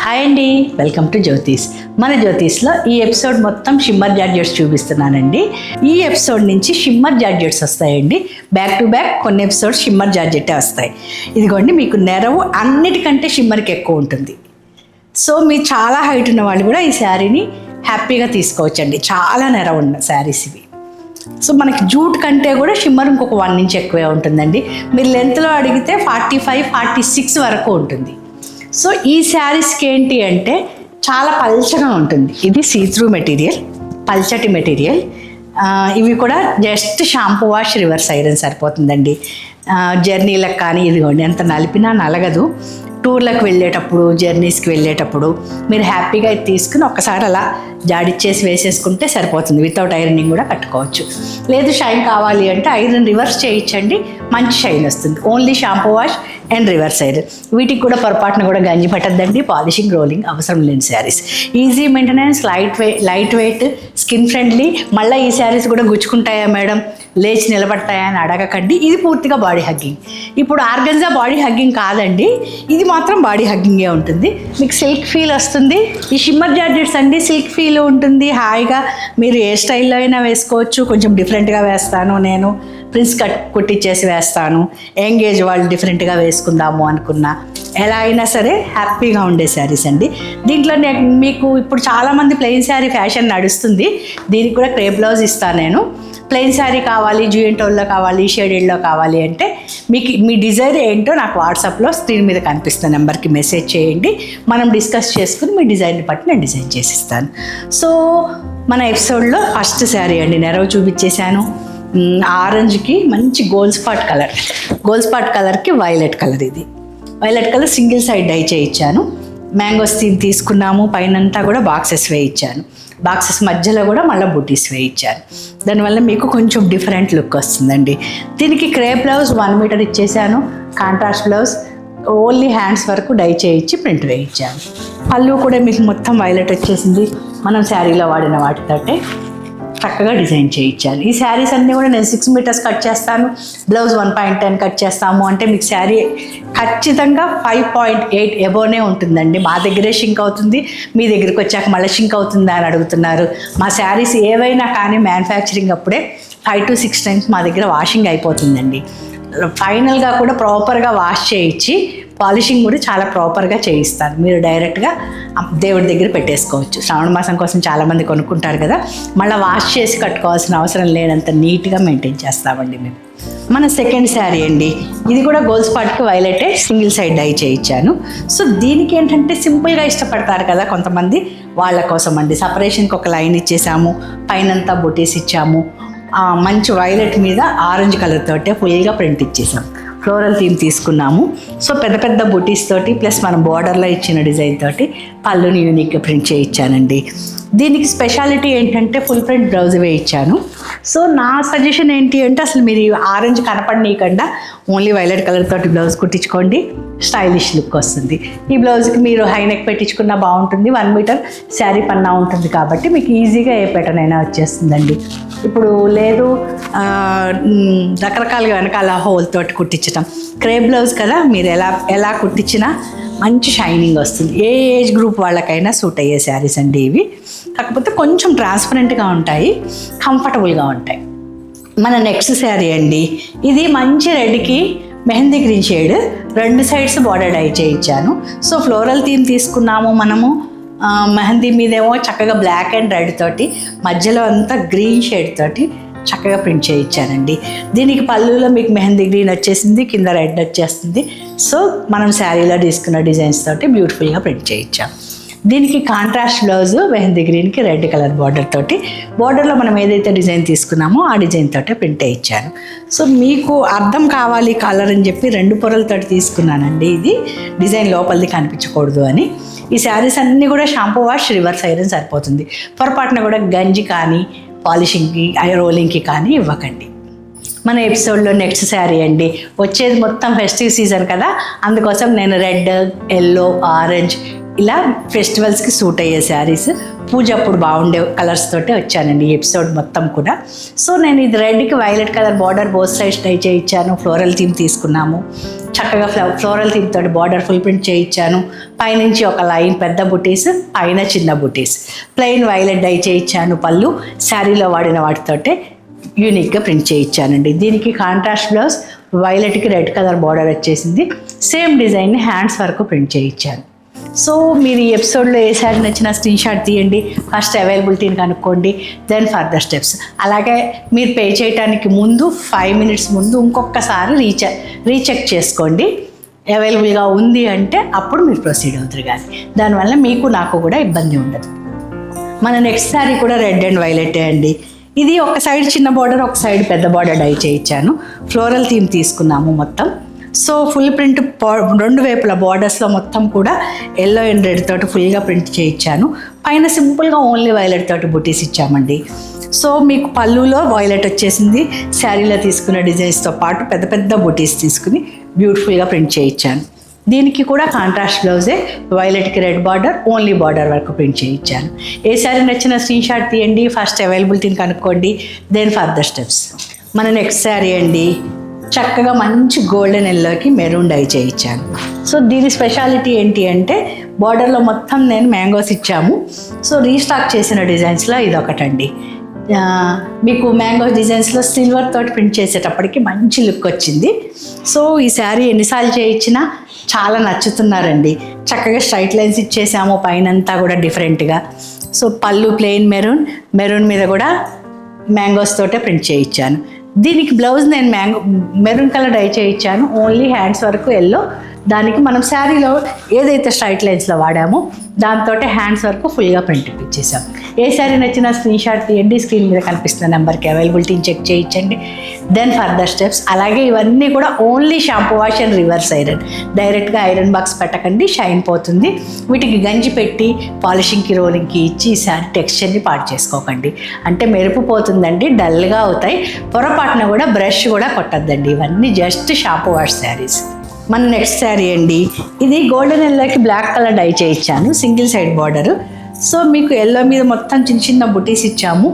Hi అండి, welcome to జ్యోతిష్. మన జ్యోతిష్లో ఈ ఎపిసోడ్ మొత్తం షిమ్మర్ జార్జెట్స్ చూపిస్తున్నానండి. ఈ ఎపిసోడ్ నుంచి షిమ్మర్ జార్జెట్స్ వస్తాయండి. బ్యాక్ టు బ్యాక్ కొన్ని ఎపిసోడ్స్ షిమ్మర్ జార్జెట్టే వస్తాయి. ఇదిగోండి, మీకు నెరవు అన్నిటికంటే షిమ్మర్కి ఎక్కువ ఉంటుంది. సో మీరు చాలా హైట్ ఉన్న వాళ్ళు కూడా ఈ శారీని హ్యాపీగా తీసుకోవచ్చండి. చాలా నెరవు ఉన్న శారీస్ ఇవి. సో మనకి జూట్ కంటే కూడా షిమ్మర్ ఇంకొక 1 ఇంచ్ ఎక్కువే ఉంటుందండి. మీరు లెంత్లో అడిగితే 45-46 వరకు ఉంటుంది. సో ఈ శారీస్కి ఏంటి అంటే చాలా పల్చగా ఉంటుంది. ఇది సీత్రూ మెటీరియల్, పల్చటి మెటీరియల్. ఇవి కూడా just shampoo wash, reverse iron సరిపోతుందండి. జర్నీలకు కానీ ఇదిగోండి ఎంత నలిపినా నలగదు. టూర్లకు వెళ్ళేటప్పుడు, జర్నీస్కి వెళ్ళేటప్పుడు మీరు హ్యాపీగా ఇది తీసుకుని ఒక్కసారి అలా జాడిచ్చేసి వేసేసుకుంటే సరిపోతుంది. వితౌట్ ఐరనింగ్ కూడా కట్టుకోవచ్చు. లేదు షైన్ కావాలి అంటే ఐరన్ రివర్స్ చేయించండి, మంచి షైన్ వస్తుంది. Only shampoo wash and reverse iron. వీటికి కూడా పొరపాటున కూడా గంజి పట్టద్దండి. పాలిషింగ్, రోలింగ్ అవసరం లేని saris. Easy maintenance, light weight, skin friendly. మళ్ళీ ఈ శారీస్ కూడా గుచ్చుకుంటాయా మేడం, లేచి నిలబడతాయా అని అడగకండి. ఇది పూర్తిగా బాడీ హగ్గింగ్. ఇప్పుడు ఆర్గన్జా బాడీ హగ్గింగ్ కాదండి, ఇది మాత్రం బాడీ హగ్గింగే ఉంటుంది. మీకు సిల్క్ ఫీల్ వస్తుంది. ఈ షిమ్మర్ జార్జెట్స్ అండి సిల్క్ ఫీల్ ఉంటుంది. హాయిగా మీరు ఏ స్టైల్లో అయినా వేసుకోవచ్చు. కొంచెం డిఫరెంట్గా వేస్తాను నేను, ప్రిన్స్ కట్ కుట్టించేసి వేస్తాను. ఎంగేజ్ వాళ్ళు డిఫరెంట్గా వేసుకుందాము అనుకున్నా, ఎలా అయినా సరే హ్యాపీగా ఉండే శారీస్ అండి. దీంట్లో మీకు ఇప్పుడు చాలామంది ప్లెయిన్ శారీ ఫ్యాషన్ నడుస్తుంది. దీనికి కూడా క్రేప్ బ్లౌజ్ ఇస్తాను నేను. ప్లెయిన్ శారీ కావాలి, జూయింటోల్లో కావాలి, షేడెడ్లో కావాలి అంటే మీకు మీ డిజైర్ ఏంటో నాకు వాట్సాప్లో స్క్రీన్ మీద కనిపిస్తున్న నెంబర్కి మెసేజ్ చేయండి. మనం డిస్కస్ చేసుకుని మీ డిజైన్ని బట్టి నేను డిజైన్ చేసిస్తాను. సో మన ఎపిసోడ్లో ఫస్ట్ శారీ అండి, నెరవు చూపించేశాను. ఆరెంజ్కి మంచి గోల్డ్ స్పాట్ కలర్కి వైలెట్ కలర్. ఇది violet colour single side dye చేయించాను. మ్యాంగోస్ థీమ్ తీసుకున్నాము. పైనంతా కూడా బాక్సెస్ వేయించాను. బాక్సెస్ మధ్యలో కూడా మళ్ళీ బుటీస్ వేయించాను. దానివల్ల మీకు కొంచెం డిఫరెంట్ లుక్ వస్తుందండి. దీనికి క్రేప్ బ్లౌజ్ 1 మీటర్ ఇచ్చేసాను. కాంట్రాస్ట్ బ్లౌజ్ ఓన్లీ హ్యాండ్స్ వరకు డై చేయించి ప్రింట్ వేయించాను. పళ్ళు కూడా మీకు మొత్తం వైలెట్ వచ్చేసింది. మనం శారీలో వాడిన వాటితోటే చక్కగా డిజైన్ చేయించాను. ఈ శారీస్ అన్నీ కూడా నేను 6 మీటర్స్ కట్ చేస్తాను. బ్లౌజ్ 1.10 కట్ చేస్తాము అంటే మీకు శారీ ఖచ్చితంగా 5.8 ఎబోనే ఉంటుందండి. మా దగ్గరే షింక్ అవుతుంది, మీ దగ్గరికి వచ్చాక మళ్ళీ షింక్ అవుతుందా అని అడుగుతున్నారు. మా శారీస్ ఏవైనా కానీ మ్యానుఫ్యాక్చరింగ్ అప్పుడే 5 to 6 times మా దగ్గర వాషింగ్ అయిపోతుందండి. ఫైనల్గా కూడా ప్రాపర్గా వాష్ చేయించి పాలిషింగ్ కూడా చాలా ప్రాపర్గా చేయిస్తాను. మీరు డైరెక్ట్గా దేవుడి దగ్గర పెట్టేసుకోవచ్చు. శ్రావణ మాసం కోసం చాలామంది కొనుక్కుంటారు కదా, మళ్ళీ వాష్ చేసి కట్టుకోవాల్సిన అవసరం లేనంత నీట్గా మెయింటైన్ చేస్తామండి మేము. మన సెకండ్ శారీ అండి, ఇది కూడా గోల్డ్ స్పాట్కి వైలెటే సింగిల్ సైడ్ డై చేయించాను. సో దీనికి ఏంటంటే సింపుల్గా ఇష్టపడతారు కదా కొంతమంది, వాళ్ళ కోసం అండి. సపరేషన్కి ఒక లైన్ ఇచ్చేసాము, పైనంతా బొటీస్ ఇచ్చాము. మంచి వైలెట్ మీద ఆరెంజ్ కలర్ తోటే ఫుల్గా ప్రింట్ ఇచ్చేసాం. ఫ్లోరల్ థీమ్ తీసుకున్నాము. సో పెద్ద పెద్ద బుటీస్ తోటి ప్లస్ మనం బార్డర్లో ఇచ్చిన డిజైన్ తోటి పళ్ళుని యూనిక్గా ప్రింట్ చేయించానండి. దీనికి స్పెషాలిటీ ఏంటంటే ఫుల్ ప్రింట్ బ్లౌజ్ వేయించాను. సో నా సజెషన్ ఏంటి అంటే అసలు మీరు ఆరెంజ్ కనపడనీయకుండా ఓన్లీ వైలెట్ కలర్ తోటి బ్లౌజ్ కుట్టించుకోండి, స్టైలిష్ లుక్ వస్తుంది. ఈ బ్లౌజ్కి మీరు హై నెక్ పెట్టించుకున్నా బాగుంటుంది. 1 మీటర్ శారీ పన్నా ఉంటుంది కాబట్టి మీకు ఈజీగా ఏ ప్యాటర్న్ అయినా వచ్చేస్తుందండి. ఇప్పుడు లేదు రకరకాలుగా వెనకాల హోల్ తోటి కుట్టించడం, క్రేప్ బ్లౌజ్ కదా, మీరు ఎలా కుట్టించినా మంచి షైనింగ్ వస్తుంది. ఏ ఏజ్ గ్రూప్ వాళ్ళకైనా సూట్ అయ్యే శారీస్ అండి ఇవి. కాకపోతే కొంచెం ట్రాన్స్పరెంట్గా ఉంటాయి, కంఫర్టబుల్గా ఉంటాయి. మన నెక్స్ట్ శారీ అండి, ఇది మంచి రెడ్కి mehndi green shade, 2 sides border dye చేయించాను. సో ఫ్లోరల్ థీమ్ తీసుకున్నాము మనము. మెహందీ మీదేమో చక్కగా బ్లాక్ అండ్ రెడ్ తోటి, మధ్యలో అంతా గ్రీన్ షేడ్ తోటి చక్కగా ప్రింట్ చేయించానండి. దీనికి పళ్ళులో మీకు మెహందీ గ్రీన్ వచ్చేసింది, కింద రెడ్ వచ్చేస్తుంది. సో మనం శారీలో తీసుకున్న డిజైన్స్ తోటి బ్యూటిఫుల్గా ప్రింట్ చేయించాం. దీనికి కాంట్రాస్ట్ బ్లౌజ్ మెహందీ గ్రీన్కి రెడ్ కలర్ బార్డర్ తోటి, బార్డర్లో మనం ఏదైతే డిజైన్ తీసుకున్నామో ఆ డిజైన్ తోటే ప్రింట్ వేయించాను. సో మీకు అర్థం కావాలి కలర్ అని చెప్పి 2 పొరలతోటి తీసుకున్నానండి. ఇది డిజైన్ లోపలిది కనిపించకూడదు అని. ఈ శారీస్ అన్నీ కూడా షాంపూ వాష్, రివర్స్ ఐరన్ సరిపోతుంది. పొరపాటున కూడా గంజి కానీ పాలిషింగ్కి, రోలింగ్కి కానీ ఇవ్వకండి. మన ఎపిసోడ్లో నెక్స్ట్ శారీ అండి, వచ్చేది మొత్తం ఫెస్టివ్ సీజన్ కదా, అందుకోసం నేను రెడ్, ఎల్లో, ఆరెంజ్ ఇలా ఫెస్టివల్స్కి సూట్ అయ్యే శారీస్, పూజ అప్పుడు బాగుండే కలర్స్ తోటే వచ్చానండి ఈ ఎపిసోడ్ మొత్తం కూడా. సో నేను ఇది రెడ్కి violet colour border both sides try చేయించాను. ఫ్లోరల్ థీమ్ తీసుకున్నాము, చక్కగా ఫ్లోరల్ థీమ్ తోటి బార్డర్ ఫుల్ ప్రింట్ చేయించాను. పైనుంచి ఒక లైన్ పెద్ద బుటీస్, పైన చిన్న బుటీస్, ప్లెయిన్ వైలెట్ డై చేయించాను. పళ్ళు శారీలో వాడిన వాటితోటే యూనిక్గా ప్రింట్ చేయించానండి. దీనికి కాంట్రాస్ట్ బ్లౌజ్, వైలెట్కి రెడ్ కలర్ బార్డర్ వచ్చేసింది. సేమ్ డిజైన్ని హ్యాండ్స్ వరకు ప్రింట్ చేయించాను. సో మీరు ఈ ఎపిసోడ్లో ఏ శారీ నచ్చినా స్క్రీన్ షాట్ తీయండి, ఫస్ట్ అవైలబిలిటీని కనుక్కోండి, దెన్ ఫర్దర్ స్టెప్స్. అలాగే మీరు పే చేయడానికి ముందు 5 minutes ముందు ఇంకొకసారి రీచెక్ చేసుకోండి. అవైలబుల్గా ఉంది అంటే అప్పుడు మీరు ప్రొసీడ్ అవుతారు. కానీ దానివల్ల మీకు నాకు కూడా ఇబ్బంది ఉండదు. మన నెక్స్ట్ శారీ కూడా రెడ్ అండ్ వైలెటే అండి. ఇది ఒక సైడ్ చిన్న బార్డర్, ఒక సైడ్ పెద్ద బార్డర్ డై చేయించాను. ఫ్లోరల్ థీమ్ తీసుకున్నాము మొత్తం. సో ఫుల్ ప్రింట్ రెండు వైపుల బార్డర్స్లో మొత్తం కూడా ఎల్లో అండ్ రెడ్ తోటి ఫుల్గా ప్రింట్ చేయించాను. పైన సింపుల్గా ఓన్లీ వైలెట్ తోటి బుటీస్ ఇచ్చామండి. సో మీకు పళ్ళులో వైలెట్ వచ్చేసింది. శారీలో తీసుకున్న డిజైన్స్తో పాటు పెద్ద పెద్ద బుటీస్ తీసుకుని బ్యూటిఫుల్గా ప్రింట్ చేయించాను. దీనికి కూడా కాంట్రాస్ట్ బ్లౌజే, వైలెట్కి రెడ్ బార్డర్, ఓన్లీ బార్డర్ వరకు ప్రింట్ చేయించాను. ఏ శారీ నచ్చిన స్క్రీన్ షాట్ తీయండి, ఫస్ట్ అవైలబిలిటీని కనుక్కోండి, దెన్ ఫర్దర్ స్టెప్స్. మన నెక్స్ట్ శారీ అండి, చక్కగా మంచి గోల్డెన్ ఎల్లోకి మెరూన్ డై చేయించాను. సో దీని స్పెషాలిటీ ఏంటి అంటే బార్డర్లో మొత్తం నేను మ్యాంగోస్ ఇచ్చాము. సో రీస్టాక్ చేసిన డిజైన్స్లో ఇదొకటండి. మీకు మ్యాంగోస్ డిజైన్స్లో సిల్వర్ తోటి ప్రింట్ చేసేటప్పటికి మంచి లుక్ వచ్చింది. సో ఈ శారీ ఎన్నిసార్లు చేయించినా చాలా నచ్చుతున్నారండి. చక్కగా స్ట్రైట్ లైన్స్ ఇచ్చేసాము పైనంతా కూడా డిఫరెంట్గా. సో పళ్ళు ప్లెయిన్ మెరూన్ మీద కూడా మ్యాంగోస్ తోటే ప్రింట్ చేయించాను. దీనికి బ్లౌజ్ నేను మెరూన్ కలర్ డై చేయించాను. ఓన్లీ హ్యాండ్స్ వరకు ఎల్లో. దానికి మనం శారీలో ఏదైతే స్ట్రైట్ లైన్స్లో వాడామో దాంతో హ్యాండ్స్ వరకు ఫుల్గా ప్రింట్ ఇప్పించేసాం. ఏ శారీ నచ్చినా స్క్రీన్ షాట్ తీయండి, స్క్రీన్ మీద కనిపిస్తున్న నెంబర్కి అవైలబిలిటీని చెక్ చేయించండి, దెన్ ఫర్దర్ స్టెప్స్. అలాగే ఇవన్నీ కూడా only shampoo wash and reverse iron. డైరెక్ట్గా ఐరన్ బాక్స్ పెట్టకండి, షైన్ పోతుంది. వీటికి గంజి పెట్టి పాలిషింగ్కి రోలింగ్కి ఇచ్చి ఈ శారీ టెక్స్చర్ని పాడు చేసుకోకండి, అంటే మెరుపు పోతుందండి, డల్గా అవుతాయి. పొరపాటున కూడా బ్రష్ కూడా కొట్టద్దండి. ఇవన్నీ జస్ట్ షాంపూ వాష్ శారీస్. మన నెక్స్ట్ శారీ అండి, ఇది గోల్డెన్ ఎల్లోకి బ్లాక్ కలర్ డై చేయించాను, సింగిల్ సైడ్ బార్డరు. సో మీకు ఎల్లో మీద మొత్తం చిన్న చిన్న బుటీస్ ఇచ్చాము.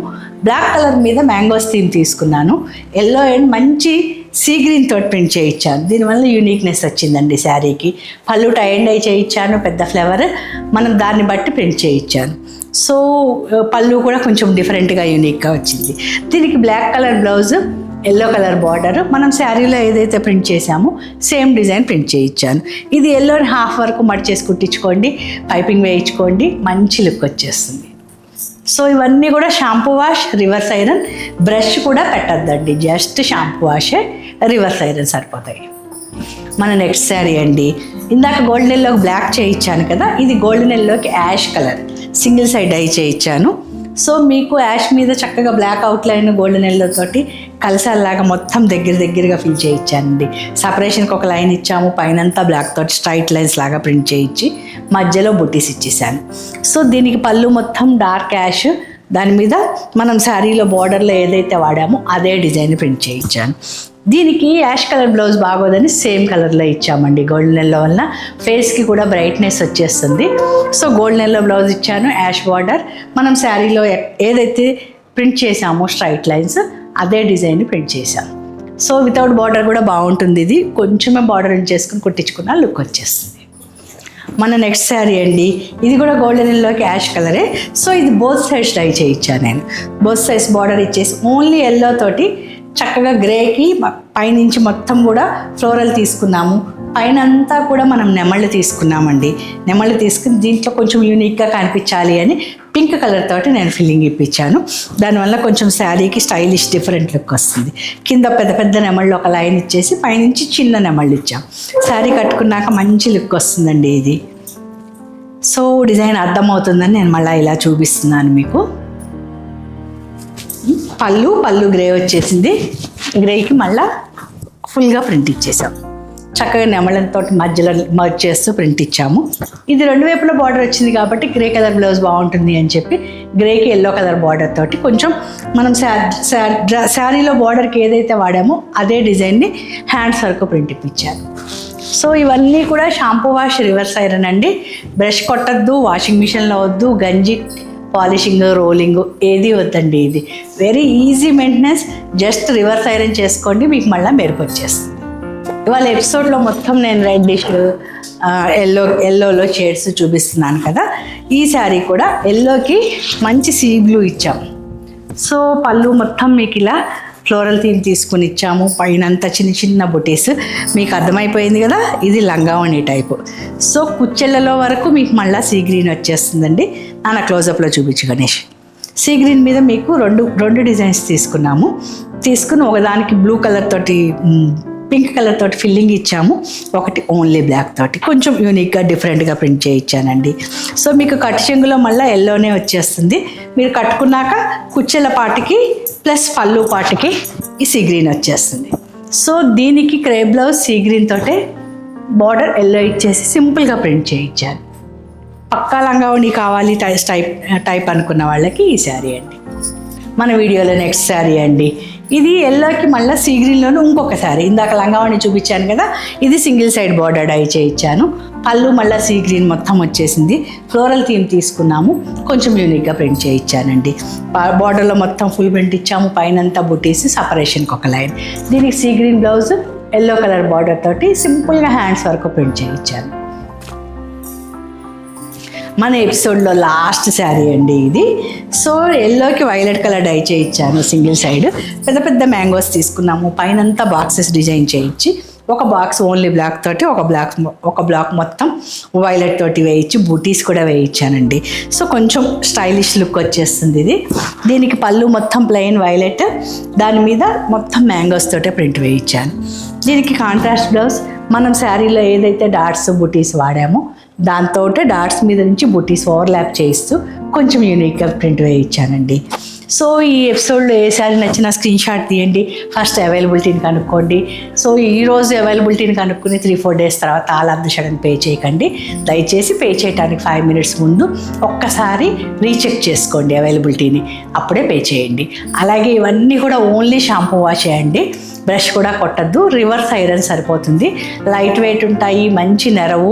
బ్లాక్ కలర్ మీద మ్యాంగోస్ థీమ్ తీసుకున్నాను. ఎల్లో అండ్ మంచి సీ గ్రీన్ తోటి ప్రింట్ చేయించాను. దీనివల్ల యూనిక్నెస్ వచ్చిందండి శారీకి. పళ్ళు టై అండ్ డై చేయించాను, పెద్ద ఫ్లవర్, మనం దాన్ని బట్టి ప్రింట్ చేయించాను. సో పళ్ళు కూడా కొంచెం డిఫరెంట్గా యూనిక్గా వచ్చింది. దీనికి black colour blouse, yellow colour border, మనం శారీలో ఏదైతే ప్రింట్ చేసామో సేమ్ డిజైన్ ప్రింట్ చేయించాను. ఇది ఎల్లోని హాఫ్ వరకు మట్ చేసి కుట్టించుకోండి, పైపింగ్ వేయించుకోండి, మంచి లుక్ వచ్చేస్తుంది. సో ఇవన్నీ కూడా shampoo wash, reverse iron. Brush కూడా పెట్టద్దండి, జస్ట్ షాంపూ వాషే, రివర్స్ ఐరన్ సరిపోతాయి. మన నెక్స్ట్ శారీ అండి, ఇందాక గోల్డెన్ ఎల్లోకి బ్లాక్ చేయించాను కదా, ఇది గోల్డెన్ ఎల్లోకి ash colour single side dye చేయించాను. సో మీకు యాష్ మీద చక్కగా బ్లాక్ అవుట్లైన్ గోల్డెన్ ఎల్లో తోటి కలసాలాగా మొత్తం దగ్గరగా ఫిల్ చేయించానండి. సపరేషన్కి ఒక లైన్ ఇచ్చాము, పైనంతా బ్లాక్ తోటి స్ట్రైట్ లైన్స్ లాగా ప్రింట్ చేయించి మధ్యలో బుటీస్ ఇచ్చేసాను. సో దీనికి పళ్ళు మొత్తం డార్క్ యాష్, దాని మీద మనం శారీలో బార్డర్లో ఏదైతే వాడామో అదే డిజైన్ ప్రింట్ చేయించాను. దీనికి యాష్ కలర్ బ్లౌజ్ బాగోదని సేమ్ కలర్లో ఇచ్చామండి. గోల్డెన్ ఎల్లో వల్ల ఫేస్కి కూడా బ్రైట్నెస్ వచ్చేస్తుంది. సో గోల్డెన్ ఎల్లో బ్లౌజ్ ఇచ్చాను, యాష్ బార్డర్. మనం శారీలో ఏదైతే ప్రింట్ చేసామో స్ట్రైట్ లైన్స్ అదే డిజైన్ ప్రింట్ చేసాం. సో వితౌట్ బార్డర్ కూడా బాగుంటుంది. ఇది కొంచెమే బార్డర్ చేసుకుని కుట్టించుకున్న లుక్ వచ్చేస్తుంది. మన నెక్స్ట్ శారీ అండి, ఇది కూడా గోల్డెన్ ఎల్లోకి యాష్ కలరే. సో ఇది బోత్ సైడ్స్ డై చేయించాను నేను. బోత్ సైడ్స్ బార్డర్ ఇచ్చేసి ఓన్లీ ఎల్లో తోటి చక్కగా గ్రేకి పైనుంచి మొత్తం కూడా ఫ్లోరల్ తీసుకున్నాము. పైన అంతా కూడా మనం నెమళ్ళు తీసుకున్నామండి. నెమళ్ళు తీసుకుని దీంట్లో కొంచెం యూనిక్గా కనిపించాలి అని పింక్ కలర్ తోటి నేను ఫిల్లింగ్ ఇప్పించాను. దానివల్ల కొంచెం శారీకి స్టైలిష్ డిఫరెంట్ లుక్ వస్తుంది. కింద పెద్ద పెద్ద నెమళ్ళు ఒక లైన్ ఇచ్చేసి పైనుంచి చిన్న నెమళ్ళు ఇచ్చాం. శారీ కట్టుకున్నాక మంచి లుక్ వస్తుందండి ఇది. సో డిజైన్ అర్థమవుతుందని నేను మళ్ళీ ఇలా చూపిస్తున్నాను మీకు. పళ్ళు గ్రే వచ్చేసింది. గ్రేకి మళ్ళీ ఫుల్గా ప్రింట్ ఇచ్చేసాం. చక్కగా నెమళ్ళతో మధ్యలో మర్జ్ చేస్తూ ప్రింట్ ఇచ్చాము. ఇది రెండు వైపుల బార్డర్ వచ్చింది కాబట్టి గ్రే కలర్ బ్లౌజ్ బాగుంటుంది అని చెప్పి గ్రేకి ఎల్లో కలర్ బార్డర్ తోటి కొంచెం మనం శారీలో బార్డర్కి ఏదైతే వాడామో అదే డిజైన్ని హ్యాండ్స్ వరకు ప్రింట్ ఇప్పించాను. సో ఇవన్నీ కూడా షాంపూ వాష్ రివర్స్ ఐరన్ అండి. బ్రష్ కొట్టద్దు, వాషింగ్ మిషన్లో వద్దు, గంజి పాలిషింగ్ రోలింగ్ ఏది వద్దండి. ఇది very easy maintenance. Just reverse iron చేసుకోండి, మీకు మెరుపు వచ్చేస్తుంది. ఇవాళ ఎపిసోడ్లో మొత్తం నేను రెడ్డిష్ ఎల్లోలో షేడ్స్ చూపిస్తున్నాను కదా. ఈ శారీ కూడా ఎల్లోకి మంచి సీ బ్లూ ఇచ్చాము. సో పళ్ళు మొత్తం మీకు ఇలా ఫ్లోరల్ థీమ్ తీసుకుని ఇచ్చాము. పైనంతా చిన్న చిన్న బుటీస్. మీకు అర్థమైపోయింది కదా, ఇది లంగావణి టైపు. సో కుచ్చెళ్ళలో వరకు మీకు సీ గ్రీన్ వచ్చేస్తుందండి. నాన్న క్లోజప్లో చూపించు గణేష్. సీ గ్రీన్ మీద మీకు రెండు డిజైన్స్ తీసుకుని ఒకదానికి బ్లూ కలర్ తోటి పింక్ కలర్ తోటి ఫిల్లింగ్ ఇచ్చాము, ఒకటి ఓన్లీ బ్లాక్ తోటి కొంచెం యూనిక్గా డిఫరెంట్గా ప్రింట్ చేయించానండి. సో మీకు కట్ చెంగులో ఎల్లోనే వచ్చేస్తుంది. మీరు కట్టుకున్నాక కుచ్చెల పాటికి ప్లస్ పళ్ళు పాటికి ఈ సీ గ్రీన్ వచ్చేస్తుంది. సో దీనికి క్రేప్ బ్లౌజ్ సీ గ్రీన్ తోటే బార్డర్ ఎల్లో ఇచ్చేసి సింపుల్గా ప్రింట్ చేయించాను. పక్కా లంగావణి కావాలి టైప్ అనుకున్న వాళ్ళకి ఈ శారీ అండి. మన వీడియోలో నెక్స్ట్ శారీ అండి. ఇది ఎల్లోకి సీ గ్రీన్లోనే ఇంకొక శారీ. ఇందాక లంగావణి చూపించాను కదా, ఇది సింగిల్ సైడ్ బార్డర్ డై చేయించాను. పళ్ళు సీ గ్రీన్ మొత్తం వచ్చేసింది. ఫ్లోరల్ థీమ్ తీసుకున్నాము, కొంచెం యూనిక్గా ప్రింట్ చేయించానండి. బార్డర్లో మొత్తం ఫుల్ ప్రింట్ ఇచ్చాము, పైనంతా బుటీసి సపరేషన్కి ఒక లైన్. దీనికి sea green blouse yellow colour border తోటి సింపుల్గా హ్యాండ్స్ వరకు ప్రింట్ చేయించాను. మన ఎపిసోడ్లో లాస్ట్ శారీ అండి ఇది. సో ఎల్లోకి వైలెట్ కలర్ డై చేయించాను సింగిల్ సైడ్. పెద్ద పెద్ద మ్యాంగోస్ తీసుకున్నాము, పైనంతా బాక్సెస్ డిజైన్ చేయించి ఒక బాక్స్ ఓన్లీ బ్లాక్ తోటి ఒక బ్లాక్ మొత్తం వైలెట్ తోటి వేయించి బూటీస్ కూడా వేయించానండి. సో కొంచెం స్టైలిష్ లుక్ వచ్చేస్తుంది ఇది. దీనికి పళ్ళు మొత్తం ప్లెయిన్ వైలెట్, దాని మీద మొత్తం మ్యాంగోస్ తోటే ప్రింట్ వేయించాను. దీనికి కాంట్రాస్ట్ బ్లౌజ్ మనం శారీలో ఏదైతే డాట్స్ బూటీస్ వాడామో దాంతో డాట్స్ మీద నుంచి బూటీస్ ఓవర్లాప్ చేయిస్తూ కొంచెం యూనిక్గా ప్రింట్ వేయించానండి. సో ఈ ఎపిసోడ్లో ఏ శారీ నచ్చినా స్క్రీన్ షాట్ తీయండి. ఫస్ట్ అవైలబిలిటీని కనుక్కోండి. సో ఈరోజు అవైలబిలిటీని కనుక్కుని 3-4 డేస్ తర్వాత all of the sudden pay చేయకండి. దయచేసి పే చేయడానికి 5 మినిట్స్ ముందు ఒక్కసారి రీచెక్ చేసుకోండి అవైలబిలిటీని, అప్పుడే పే చేయండి. అలాగే ఇవన్నీ కూడా ఓన్లీ షాంపూ వాష్ చేయండి, బ్రష్ కూడా కొట్టద్దు. రివర్స్ ఐరన్ సరిపోతుంది. లైట్ వెయిట్ ఉంటాయి, మంచి నెరవు.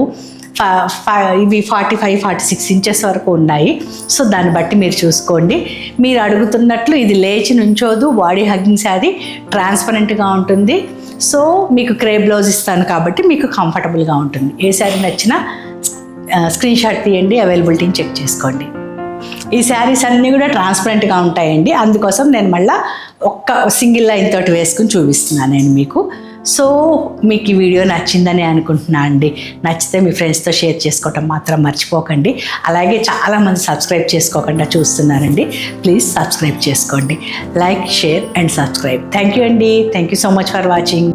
ఇవి 45-46 ఇంచెస్ వరకు ఉన్నాయి. సో దాన్ని బట్టి మీరు చూసుకోండి. మీరు అడుగుతున్నట్లు ఇది లేచి నుంచోదు, బాడీ హగ్గింగ్ శారీ, ట్రాన్స్పరెంట్గా ఉంటుంది. సో మీకు క్రేప్ బ్లౌజ్ ఇస్తాను కాబట్టి మీకు కంఫర్టబుల్గా ఉంటుంది. ఏ శారీ నచ్చినా స్క్రీన్ షాట్ తీయండి, అవైలబిలిటీని చెక్ చేసుకోండి. ఈ శారీస్ అన్నీ కూడా ట్రాన్స్పరెంట్గా ఉంటాయండి. అందుకోసం నేను ఒక్క సింగిల్ లైన్ తోటి వేసుకుని చూపిస్తున్నాను నేను మీకు. సో మీకు ఈ వీడియో నచ్చిందని అనుకుంటున్నాను అండి. నచ్చితే మీ ఫ్రెండ్స్తో షేర్ చేసుకోవటం మాత్రం మర్చిపోకండి. అలాగే చాలామంది సబ్స్క్రైబ్ చేసుకోకుండా చూస్తున్నారండి. ప్లీజ్ సబ్స్క్రైబ్ చేసుకోండి. Like, share and subscribe. Thank you అండి. Thank you so much for watching.